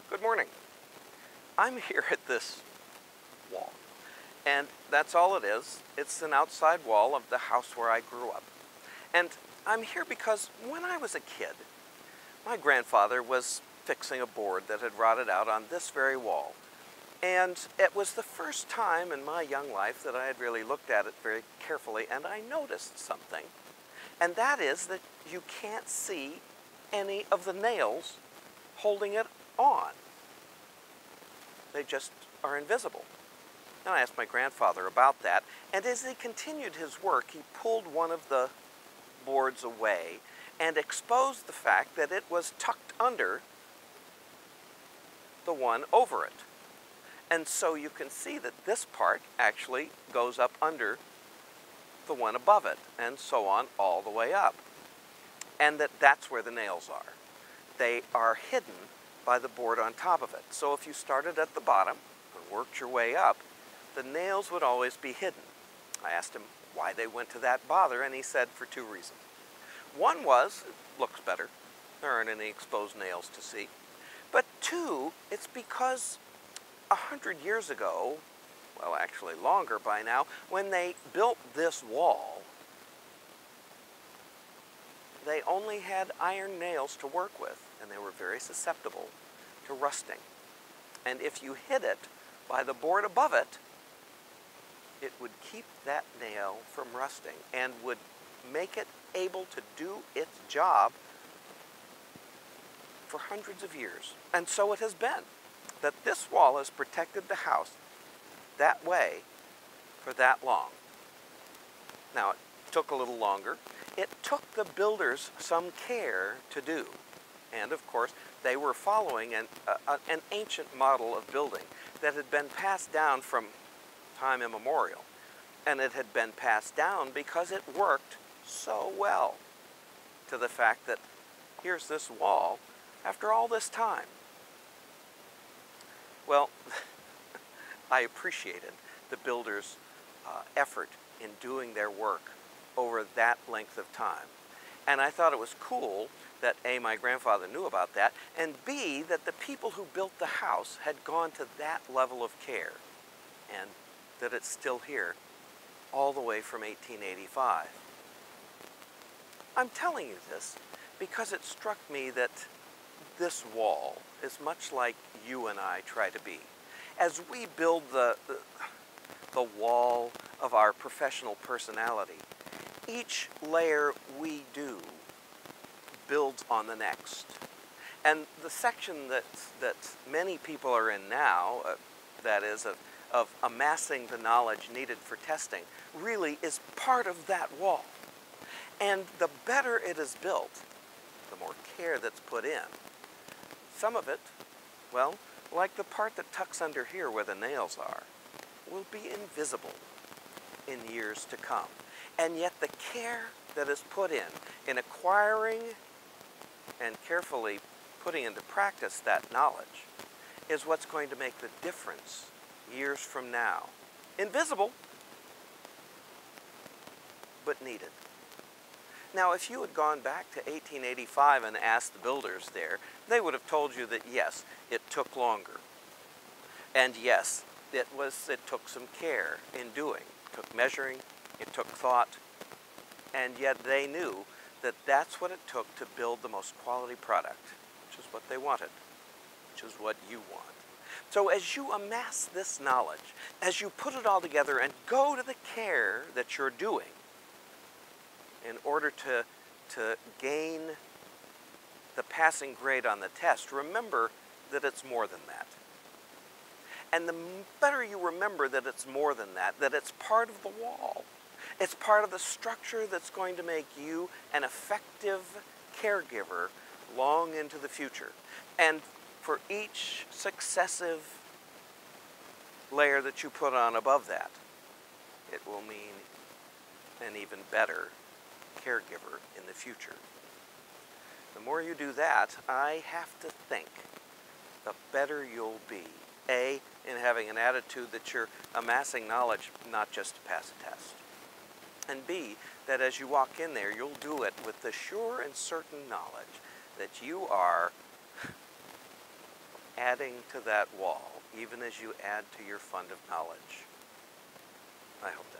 Good morning. I'm here at this wall, and that's all it is. It's an outside wall of the house where I grew up. And I'm here because when I was a kid, my grandfather was fixing a board that had rotted out on this very wall. And it was the first time in my young life that I had really looked at it very carefully, and I noticed something. And that is that you can't see any of the nails holding it on. They just are invisible. And I asked my grandfather about that, and as he continued his work, he pulled one of the boards away and exposed the fact that it was tucked under the one over it. And so you can see that this part actually goes up under the one above it, and so on all the way up. And that's where the nails are. They are hidden by the board on top of it. So if you started at the bottom and worked your way up, the nails would always be hidden. I asked him why they went to that bother, and he said for two reasons. One was, it looks better. There aren't any exposed nails to see. But two, it's because 100 years ago, well, actually longer by now, when they built this wall, they only had iron nails to work with, and they were very susceptible to rusting. And if you hit it by the board above it, it would keep that nail from rusting and would make it able to do its job for hundreds of years. And so it has been that this wall has protected the house that way for that long. Now, it took a little longer. It took the builders some care to do. And of course, they were following an ancient model of building that had been passed down from time immemorial. And it had been passed down because it worked so well, to the fact that here's this wall after all this time. Well, I appreciated the builders' effort in doing their work over that length of time. And I thought it was cool that A, my grandfather knew about that, and B, that the people who built the house had gone to that level of care, and that it's still here all the way from 1885. I'm telling you this because it struck me that this wall is much like you and I try to be. As we build the wall of our professional personality, each layer we do builds on the next. And the section that many people are in now, that is of amassing the knowledge needed for testing, really is part of that wall. And the better it is built, the more care that's put in. Some of it, well, like the part that tucks under here where the nails are, will be invisible in years to come. And yet the care that is put in acquiring and carefully putting into practice that knowledge, is what's going to make the difference years from now. Invisible, but needed. Now, if you had gone back to 1885 and asked the builders there, they would have told you that yes, it took longer. And yes, it took some care in doing. It took measuring, it took thought, and yet they knew that that's what it took to build the most quality product, which is what they wanted, which is what you want. So as you amass this knowledge, as you put it all together and go to the care that you're doing in order to gain the passing grade on the test, remember that it's more than that. And the better you remember that it's more than that, that it's part of the wall. It's part of the structure that's going to make you an effective caregiver long into the future. And for each successive layer that you put on above that, it will mean an even better caregiver in the future. The more you do that, I have to think, the better you'll be. A, in having an attitude that you're amassing knowledge not just to pass a test. And B, that as you walk in there, you'll do it with the sure and certain knowledge that you are adding to that wall, even as you add to your fund of knowledge. I hope